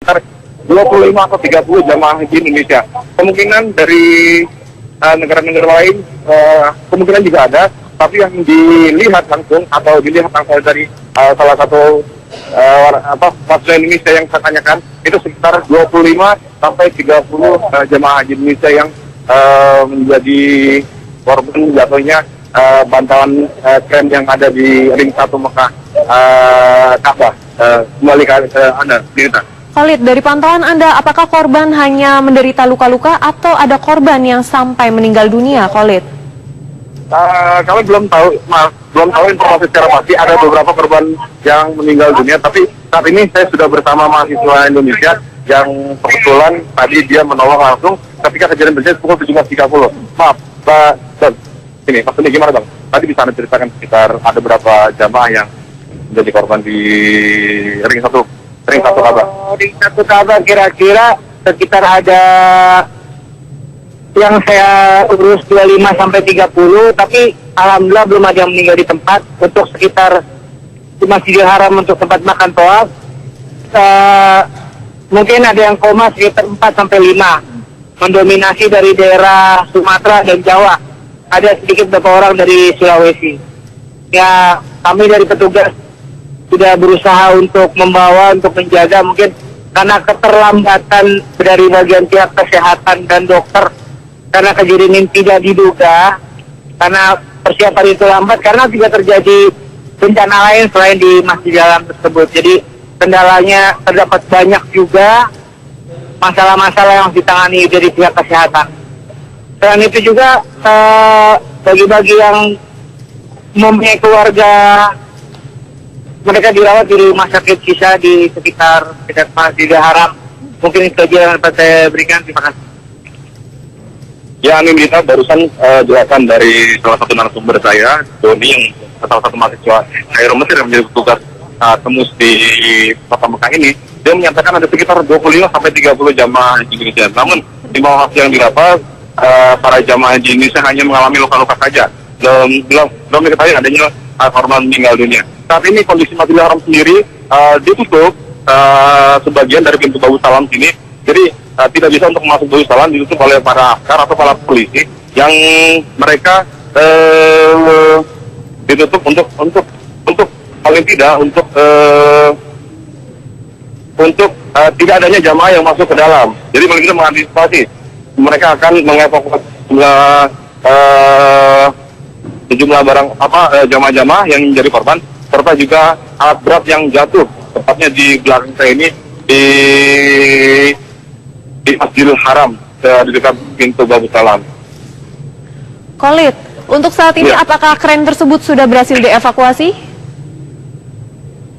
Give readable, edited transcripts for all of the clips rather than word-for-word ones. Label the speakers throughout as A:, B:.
A: sekitar 25 atau 30 jamaah haji Indonesia. Kemungkinan dari negara-negara lain kemungkinan juga ada, tapi yang dilihat langsung dari salah satu warga Indonesia yang saya tanyakan itu sekitar 25 sampai 30 jamaah haji Indonesia yang menjadi korban jatuhnya bantalan kren yang ada di ring 1 Mekah Ka'bah. Kembali ke Anda, Dita.
B: Khalid, dari pantauan Anda, apakah korban hanya menderita luka-luka atau ada korban yang sampai meninggal dunia, Khalid?
A: Kami belum tahu informasi secara pasti. Ada beberapa korban yang meninggal dunia, tapi saat ini saya sudah bersama mahasiswa Indonesia yang kebetulan tadi dia menolong langsung ketika kejadian terjadi pukul 17.30. Maaf, Pak. Ini maksudnya gimana, Bang? Tadi bisa Anda ceritakan sekitar ada berapa jamaah yang menjadi korban di ring 1 Ka'bah?
C: Ring 1 Ka'bah kira-kira sekitar ada yang saya urus 25 sampai 30, tapi alhamdulillah belum ada yang meninggal di tempat. Untuk sekitar di Masjidil Haram untuk tempat makan toaf, mungkin ada yang koma sekitar 4 sampai 5, mendominasi dari daerah Sumatera dan Jawa. Ada sedikit beberapa orang dari Sulawesi. Ya, kami dari petugas sudah berusaha untuk membawa, untuk menjaga, mungkin karena keterlambatan dari bagian pihak kesehatan dan dokter, karena kejadian ini tidak diduga, karena persiapan itu lambat, karena tidak terjadi bencana lain selain di Masjidil Haram tersebut. Jadi kendalanya terdapat banyak juga masalah-masalah yang ditangani dari pihak kesehatan. Selain itu juga bagi-bagi yang mempunyai keluarga, mereka dirawat di rumah sakit sisa di sekitar Masjidil Haram. Mungkin itu saja yang dapat saya berikan. Terima kasih.
A: Ya, ini kita barusan jelasan dari salah satu narasumber saya, Doni, yang salah satu mahasiswa Kairo Mesir yang menjadi petugas temus di kota Mekah ini. Dia menyatakan ada sekitar 25 sampai 30 jamaah haji Indonesia. Namun di bawah hasil yang didapat, para jamaah haji Indonesia hanya mengalami luka-luka saja. Belum diketahui adanya korban meninggal dunia. Saat ini kondisi Masjidil Haram sendiri ditutup sebagian dari pintu Babu Salam sini. Jadi tidak bisa untuk masuk Babu Salam, ditutup oleh para askar atau para polisi yang mereka ditutup untuk paling tidak untuk tidak adanya jamaah yang masuk ke dalam. Jadi paling tidak mengantisipasi, mereka akan mengevakuasi sejumlah barang jamaah-jamaah yang menjadi korban, serta juga alat berat yang jatuh, tepatnya di belakang saya ini di Masjidil Haram, di dekat pintu Babu Salam.
B: Khalid, untuk saat ini apakah kren tersebut sudah berhasil dievakuasi?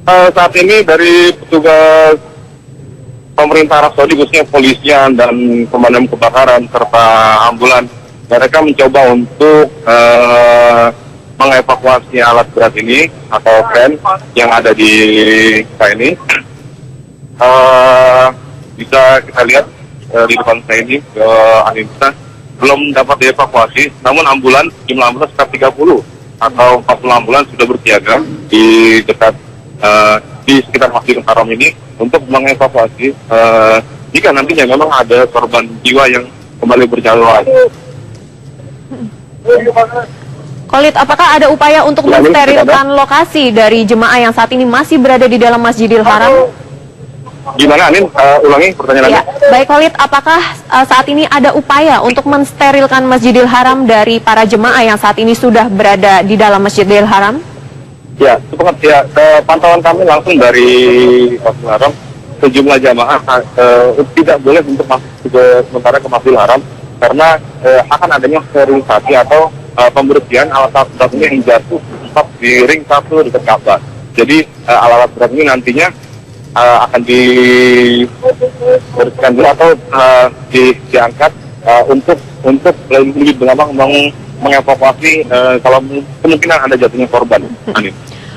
A: Saat ini dari petugas pemerintah Arab Saudi, khususnya polisian dan pemadam kebakaran serta ambulan, mereka mencoba untuk mengevakuasi alat berat ini atau kren yang ada di kita ini. Bisa kita lihat di depan saya ini Anissa belum dapat dievakuasi, namun jumlah ambulan sekitar 30 atau 40 ambulan sudah bersiaga di dekat di sekitar Masjidil Haram ini untuk mengevakuasi jika nantinya memang ada korban jiwa yang kembali berjalan.
B: Khalid, apakah ada upaya untuk mensterilkan lokasi dari jemaah yang saat ini masih berada di dalam Masjidil Haram?
A: Gimana, Anin? Ulangi pertanyaannya.
B: Ya, baik Khalid, apakah saat ini ada upaya untuk mensterilkan Masjidil Haram dari para jemaah yang saat ini sudah berada di dalam Masjidil Haram?
A: Ya, sepakat ya. Pantauan kami langsung dari Masjidil Haram, sejumlah jamaah tidak boleh untuk masuk sementara ke Masjidil Haram karena akan adanya sterilisasi atau pembersihan alat-alat berat ini yang jatuh tempat di ring 1 dekat Ka'bah. Jadi alat-alat berat ini nantinya akan dibersihkan dulu atau diangkat untuk lebih gampang mengevakuasi kalau kemungkinan ada jatuhnya korban.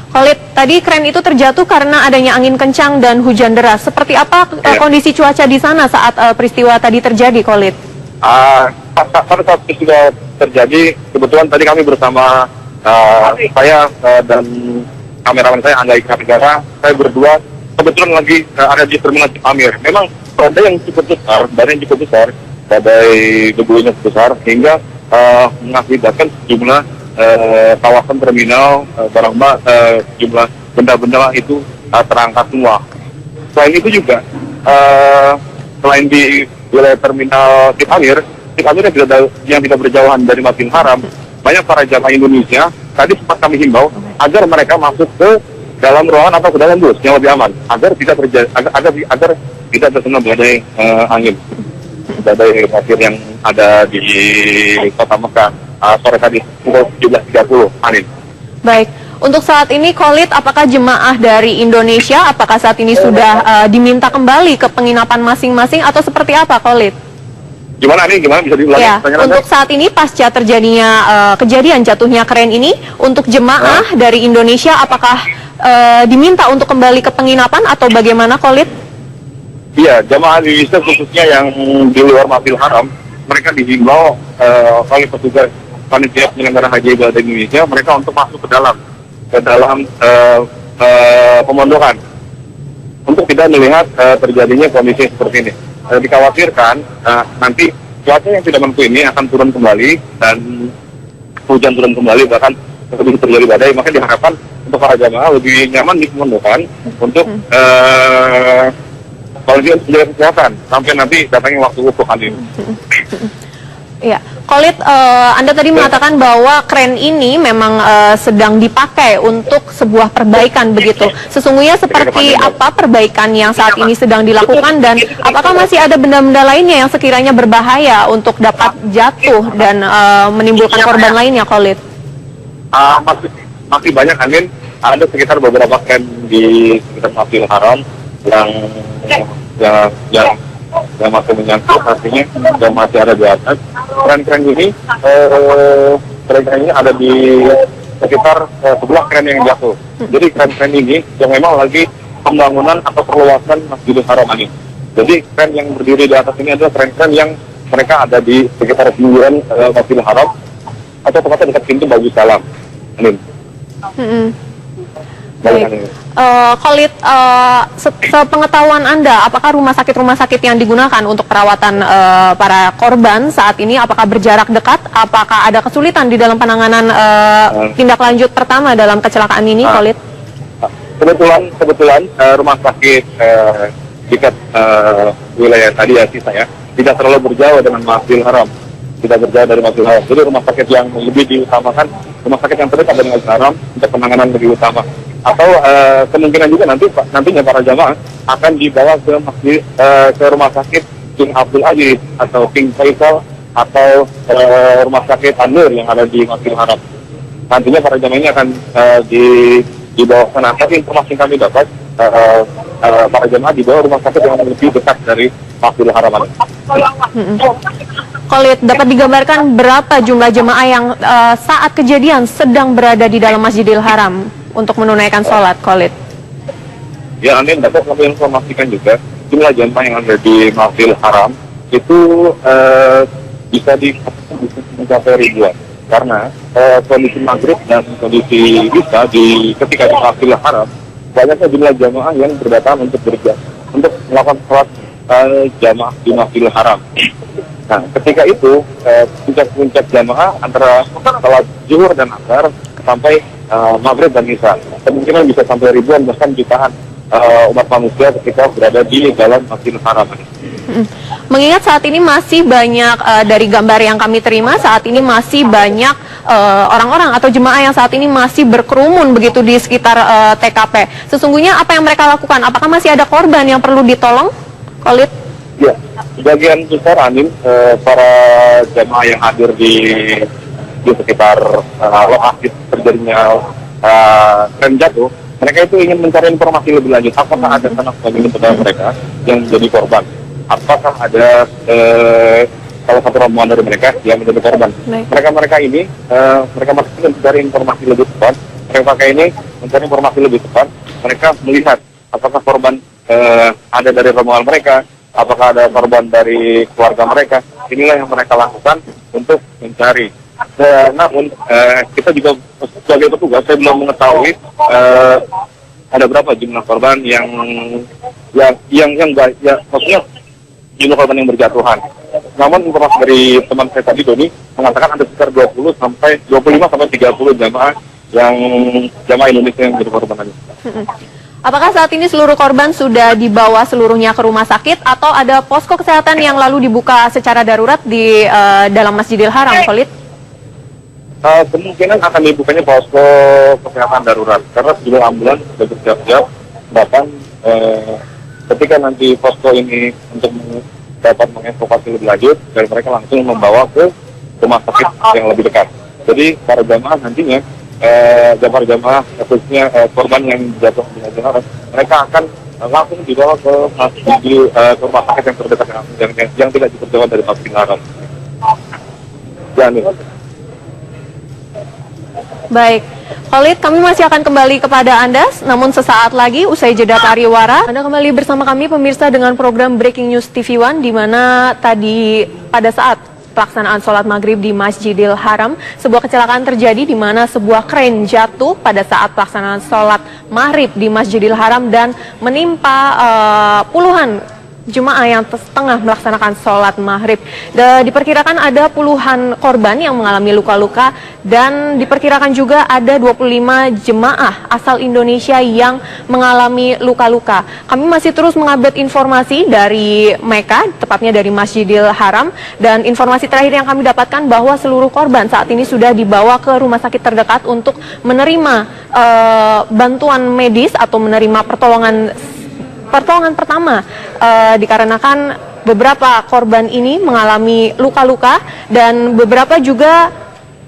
B: Khalid, tadi kren itu terjatuh karena adanya angin kencang dan hujan deras. Seperti apa kondisi cuaca di sana saat peristiwa tadi terjadi, Khalid?
A: Pada saat peristiwa terjadi, kebetulan tadi kami bersama saya dan kameramen saya Angga Ika Negara, saya berdua kebetulan lagi ada di Terminal Cipamir. Memang badai yang cukup besar, badai debunya cukup besar hingga mengakibatkan sejumlah kawasan terminal jumlah benda-benda itu terangkat semua. Selain itu juga selain di wilayah Terminal Cipamir yang tidak berjauhan dari Masjidil Haram, banyak para jamaah Indonesia tadi sempat kami himbau agar mereka masuk ke dalam ruangan atau ke dalam bus yang lebih aman agar tidak terkena badai angin, badai pasir yang ada di Kota Mekah sore tadi pukul 17.30. Anin.
B: Baik, untuk saat ini Khalid, apakah jemaah dari Indonesia apakah saat ini sudah diminta kembali ke penginapan masing-masing atau seperti apa, Khalid?
A: Gimana nih? Gimana bisa diulangi?
B: Ya, untuk saat ini pasca terjadinya kejadian jatuhnya kren ini, untuk jemaah dari Indonesia apakah diminta untuk kembali ke penginapan atau bagaimana, Khalid?
A: Iya, jemaah Indonesia khususnya yang di luar Masjidil Haram, mereka dihimbau oleh petugas panitia penyelenggara haji ibadah Indonesia mereka untuk masuk ke dalam pemondokan untuk tidak melihat terjadinya kondisi seperti ini. Dikhawatirkan nanti cuaca yang tidak menentu ini akan turun kembali dan hujan turun kembali, bahkan lebih terjadi badai. Maka diharapkan untuk para jamaah lebih nyaman di pemondokan untuk kondisi menjaga kesehatan sampai nanti datangnya waktu wukuf ini.
B: Ya, Khalid, Anda tadi mengatakan bahwa kren ini memang sedang dipakai untuk sebuah perbaikan begitu. Sesungguhnya seperti apa perbaikan yang saat ini sedang dilakukan dan apakah masih ada benda-benda lainnya yang sekiranya berbahaya untuk dapat jatuh dan menimbulkan korban lainnya, Khalid?
A: Masih banyak, Anin. Ada sekitar beberapa kren di sekitar Masjidil Haram yang masih menyangkut, artinya yang masih ada di atas. Kren-kren ini ada di sekitar sebelah kren yang jatuh. Jadi kren-kren ini yang memang lagi pembangunan atau perluasan Masjidil Haram ini. Jadi kren yang berdiri di atas ini adalah kren-kren yang mereka ada di sekitar pinggiran Masjidil Haram atau tepatnya dekat pintu Bagus Salam. Amin.
B: Baik. Khalid, sepengetahuan Anda, apakah rumah sakit yang digunakan untuk perawatan para korban saat ini, apakah berjarak dekat? Apakah ada kesulitan di dalam penanganan tindak lanjut pertama dalam kecelakaan ini, Khalid?
A: Kebetulan rumah sakit dekat wilayah tadi saya tidak terlalu berjauh dengan Masjidil Haram. Tidak berjauh dari Masjidil Haram. Jadi rumah sakit yang lebih diutamakan, rumah sakit yang terdekat dengan Masjidil Haram untuk penanganan lebih utama. Atau kemungkinan juga nantinya para jamaah akan dibawa ke rumah sakit King Abdul Aziz atau King Faisal atau rumah sakit An-Nur yang ada di Masjidil Haram. Nantinya para jamaah ini akan dibawa ke sana. Tapi informasi yang kami dapat, para jamaah dibawa rumah sakit yang lebih dekat dari Masjidil Haram.
B: Khalid, dapat digambarkan berapa jumlah jemaah yang saat kejadian sedang berada di dalam Masjidil Haram untuk menunaikan sholat, Khalid?
A: Ya, Amin, dapat kami informasikan juga jumlah jemaah yang ada di Masjidil Haram itu bisa mencapai ribuan. Karena kondisi maghrib dan kondisi isya ketika di Masjidil Haram banyaknya jumlah jemaah yang berdatangan untuk melakukan sholat jamaah di Masjidil Haram. Nah, ketika itu puncak-puncak jamaah antara sholat zuhur dan asar sampai maghrib dan isya, kemungkinan bisa sampai ribuan bahkan jutaan umat manusia ketika berada di dalam Masjidil Haram.
B: Mengingat saat ini masih banyak dari gambar yang kami terima, saat ini masih banyak orang-orang atau jemaah yang saat ini masih berkerumun begitu di sekitar TKP. Sesungguhnya apa yang mereka lakukan? Apakah masih ada korban yang perlu ditolong, Khalid?
A: Ya, sebagian besar para jemaah yang hadir di sekitar lokasi terjadinya kren jatuh, mereka itu ingin mencari informasi lebih lanjut. Apakah ada sanak famili saudara mereka yang menjadi korban? Apakah ada salah satu rombongan dari mereka yang menjadi korban? Mereka ini masih mencari informasi lebih tepat. Mencari informasi lebih tepat. Mereka melihat apakah korban ada dari rombongan mereka, apakah ada korban dari keluarga mereka. Inilah yang mereka lakukan untuk mencari. Namun kita juga sebagai petugas, saya belum mengetahui ada berapa jumlah korban yang maksudnya jumlah korban yang berjatuhan. Namun informasi dari teman saya tadi Doni mengatakan ada sekitar 25 sampai 30 jamaah Indonesia yang jadi korban.
B: Apakah saat ini seluruh korban sudah dibawa seluruhnya ke rumah sakit atau ada posko kesehatan yang lalu dibuka secara darurat di dalam Masjidil Haram, Khalid?
A: Kemungkinan akan dibukanya posko kesehatan darurat karena sejumlah ambulans sudah bersiap-siap. Bahkan ketika nanti posko ini untuk dapat mengevakuasi lebih lanjut, dan mereka langsung membawa ke rumah sakit yang lebih dekat. Jadi para jamaah nantinya jamaah khususnya korban yang jatuh di Masjidil Haram, mereka akan langsung dibawa ke rumah sakit yang terdekat yang tidak jauh dari Masjidil Haram.
B: Baik, Khalid, kami masih akan kembali kepada Anda, namun sesaat lagi usai jeda pariwara. Anda kembali bersama kami pemirsa dengan program Breaking News TV One, di mana tadi pada saat pelaksanaan sholat maghrib di Masjidil Haram, sebuah kecelakaan terjadi di mana sebuah kren jatuh pada saat pelaksanaan sholat maghrib di Masjidil Haram dan menimpa puluhan jemaah yang tengah melaksanakan sholat maghrib. Diperkirakan ada puluhan korban yang mengalami luka-luka dan diperkirakan juga ada 25 jemaah asal Indonesia yang mengalami luka-luka. Kami masih terus mengupdate informasi dari Mekah, tepatnya dari Masjidil Haram, dan informasi terakhir yang kami dapatkan bahwa seluruh korban saat ini sudah dibawa ke rumah sakit terdekat untuk menerima bantuan medis atau menerima pertolongan pertama, dikarenakan beberapa korban ini mengalami luka-luka dan beberapa juga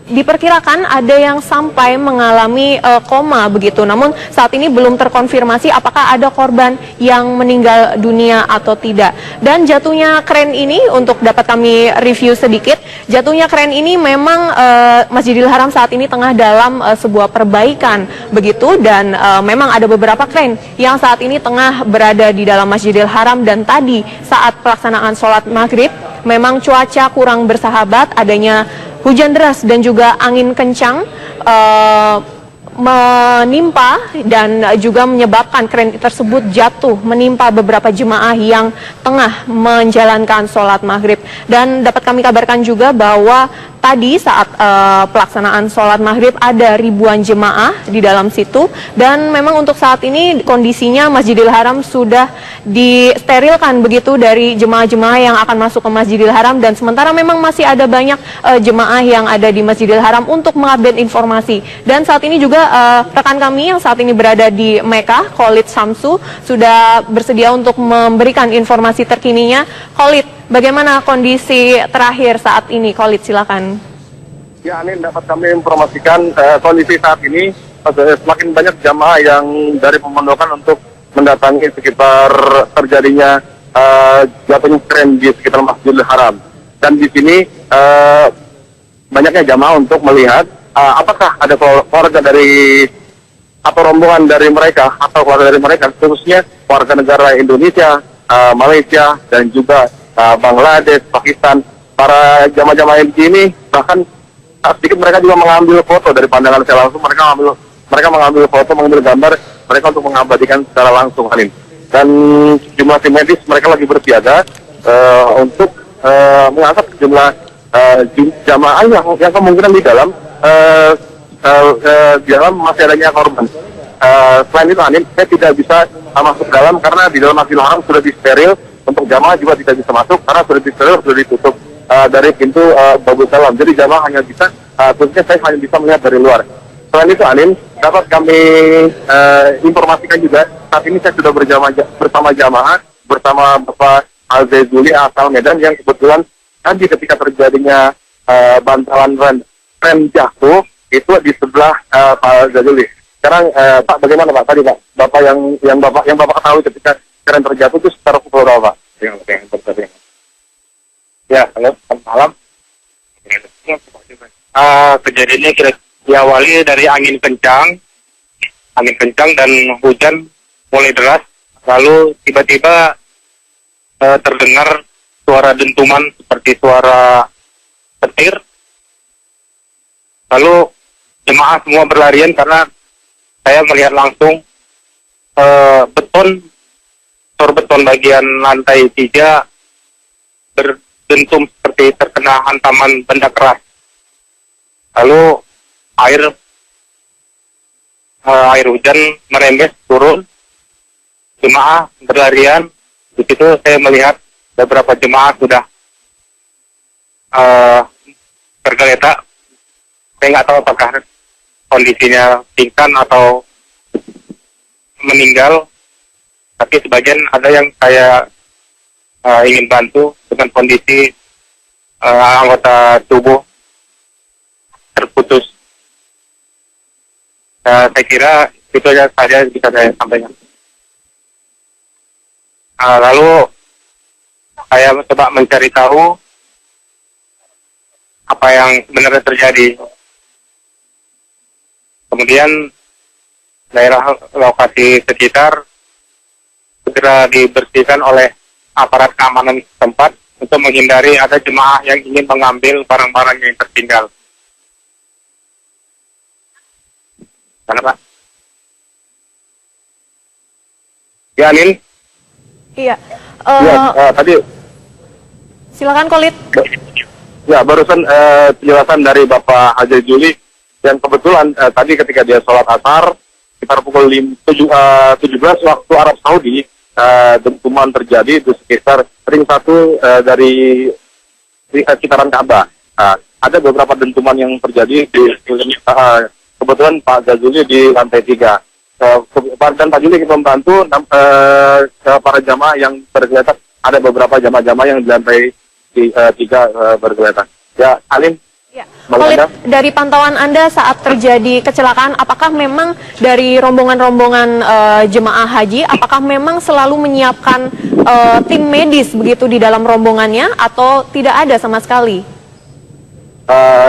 B: diperkirakan ada yang sampai mengalami koma begitu. Namun saat ini belum terkonfirmasi apakah ada korban yang meninggal dunia atau tidak. Dan jatuhnya kren ini, untuk dapat kami review sedikit, jatuhnya kren ini memang Masjidil Haram saat ini tengah dalam sebuah perbaikan begitu, dan memang ada beberapa kren yang saat ini tengah berada di dalam Masjidil Haram. Dan tadi saat pelaksanaan sholat maghrib memang cuaca kurang bersahabat, adanya hujan deras dan juga angin kencang menimpa dan juga menyebabkan kren tersebut jatuh menimpa beberapa jemaah yang tengah menjalankan sholat maghrib. Dan dapat kami kabarkan juga bahwa tadi saat pelaksanaan sholat maghrib ada ribuan jemaah di dalam situ, dan memang untuk saat ini kondisinya Masjidil Haram sudah disterilkan begitu dari jemaah-jemaah yang akan masuk ke Masjidil Haram, dan sementara memang masih ada banyak jemaah yang ada di Masjidil Haram untuk mengupdate informasi. Dan saat ini juga rekan kami yang saat ini berada di Mekah, Khalid Samsu, sudah bersedia untuk memberikan informasi terkininya. Khalid, bagaimana kondisi terakhir saat ini? Khalid, silakan.
A: Ya, ini dapat kami informasikan kondisi saat ini semakin banyak jamaah yang dari pemondokan untuk mendatangi sekitar terjadinya jatuhnya kren di sekitar Masjidil Haram. Dan di sini banyaknya jamaah untuk melihat apakah ada keluarga dari atau rombongan dari mereka atau keluarga dari mereka, khususnya warga negara Indonesia, Malaysia, dan juga Bangladesh, Pakistan. Para jamaah-jamaah di sini bahkan sedikit mereka juga mengambil foto dari pandangan saya langsung. Mereka mengambil foto, mengambil gambar mereka untuk mengabadikan secara langsung, Hanin. Dan jumlah tim medis mereka lagi bersiaga untuk mengangkat jumlah jamaah yang kemungkinan di dalam masih adanya korban. Selain itu, Hanin, saya tidak bisa masuk dalam karena di dalam Masjidil Haram sudah disteril. Untuk jamaah juga tidak bisa masuk karena sudah disteril, sudah ditutup dari pintu Babul Salam. Jadi jamaah hanya bisa, khususnya saya hanya bisa melihat dari luar. Selain itu, Anin, dapat kami informasikan juga, saat ini saya sudah bersama jamaah, bersama Bapak Al-Zaizuli asal Medan, yang kebetulan tadi ketika terjadinya bantalan rem jatuh, itu di sebelah Pak Al-Zaizuli. Sekarang, Pak, bagaimana Pak tadi, Pak? Bapak yang Bapak ketahui ketika keren terjatuh itu secara pukul berapa? Yang terjadi. Ya, halo, selamat malam. Kejadiannya diawali dari angin kencang dan hujan mulai deras, lalu tiba-tiba terdengar suara dentuman seperti suara petir. Lalu jemaah semua berlarian karena saya melihat langsung beton, beton bagian lantai 3 berdentum seperti terkena hantaman benda keras. Lalu air hujan merembes turun, jemaah berlarian. Di situ saya melihat beberapa jemaah sudah tergeletak. Saya nggak tahu apakah kondisinya pingsan atau meninggal, tapi sebagian ada yang saya ingin bantu dengan kondisi anggota tubuh terputus. Saya kira itu saja bisa saya sampaikan. Lalu saya coba mencari tahu apa yang sebenarnya terjadi. Kemudian daerah lokasi sekitar segera dibersihkan oleh aparat keamanan setempat untuk menghindari ada jemaah yang ingin mengambil barang-barang yang tertinggal. Mana, Pak? Ya, Anin?
B: Iya.
A: Tadi.
B: Silakan, Kolit.
A: Ya, barusan penjelasan dari Bapak Haji Juli, yang kebetulan tadi ketika dia sholat asar, sekitar pukul 17 waktu Arab Saudi, dentuman terjadi di sekitar ring 1 dari sekitaran Ka'bah. Ada beberapa dentuman yang terjadi di kebetulan Pak Jazuli di lantai 3. Dan Pak Juli kita membantu para jamaah yang tergeletak. Ada beberapa jamaah-jamaah yang di lantai 3 bergeletak. Ya, Alim.
B: Ya. Kolit, dari pantauan Anda saat terjadi kecelakaan, apakah memang dari rombongan-rombongan jemaah haji, apakah memang selalu menyiapkan tim medis begitu di dalam rombongannya atau tidak ada sama sekali?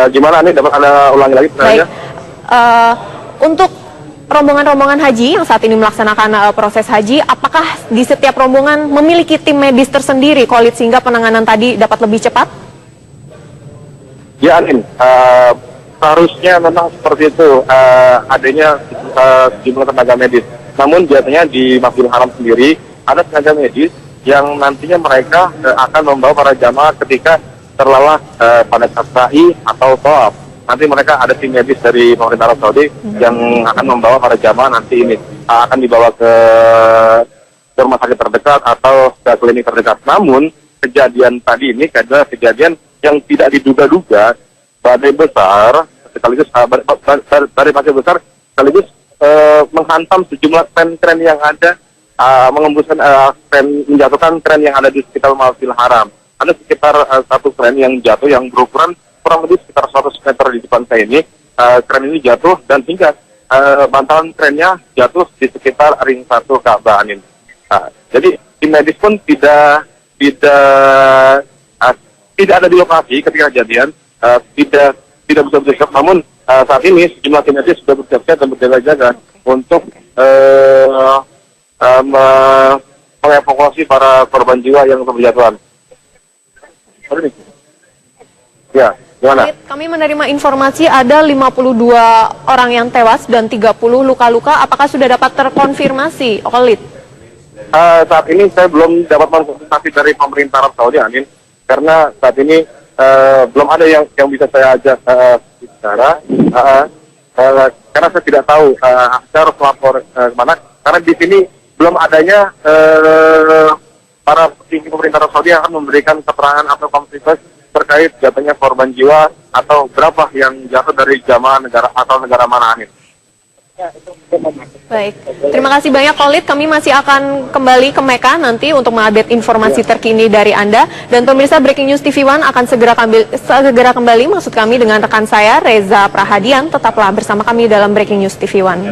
A: Gimana nih, dapat Anda ulangi lagi pertanyaannya?
B: Baik. Untuk rombongan-rombongan haji yang saat ini melaksanakan proses haji, apakah di setiap rombongan memiliki tim medis tersendiri, Kolit, sehingga penanganan tadi dapat lebih cepat?
A: Ya, Anin, seharusnya memang seperti itu, adanya sejumlah tenaga medis. Namun biasanya di Masjidil Haram sendiri ada tenaga medis yang nantinya mereka akan membawa para jamaah ketika terlelap pada saat sa'i atau tawaf. Nanti mereka ada tim medis dari pemerintah Arab Saudi yang akan membawa para jamaah nanti ini akan dibawa ke rumah sakit terdekat atau ke klinik terdekat. Namun kejadian tadi ini adalah kejadian yang tidak diduga-duga, badai besar sekaligus badai pasir besar sekaligus menghantam sejumlah tren-tren yang ada, menjatuhkan tren yang ada di sekitar Masjidil Haram. Ada sekitar satu tren yang jatuh yang berukuran kurang lebih sekitar 100 meter di depan saya ini. Tren ini jatuh dan hingga bantalan trennya jatuh di sekitar ring 1 Ka'bah, Anin. Jadi tim medis pun tidak ada di lokasi ketika kejadian, tidak bisa bersiap. Namun saat ini sejumlah tim medis sudah bersiap-siap dan berjaga-jaga untuk mengevakuasi para korban jiwa yang berjatuhan. Ya, gimana?
B: Kami menerima informasi ada 52 orang yang tewas dan 30 luka-luka. Apakah sudah dapat terkonfirmasi, Kolit?
A: Saat ini saya belum dapat konfirmasi dari pemerintah Arab Saudi, Amin, karena saat ini belum ada yang bisa saya ajak bicara, karena saya tidak tahu saya harus melapor kemana, karena di sini belum adanya para petinggi pemerintah Arab Saudi yang akan memberikan keterangan atau konfirmasi terkait jatuhnya korban jiwa atau berapa yang jatuh dari jamaah negara atau negara mana, Amin.
B: Baik, terima kasih banyak, Kolit. Kami masih akan kembali ke Mekah nanti untuk mengupdate informasi terkini dari Anda. Dan pemirsa, Breaking News TV One akan segera kembali, maksud kami dengan rekan saya Reza Prahadian. Tetaplah bersama kami dalam Breaking News TV One.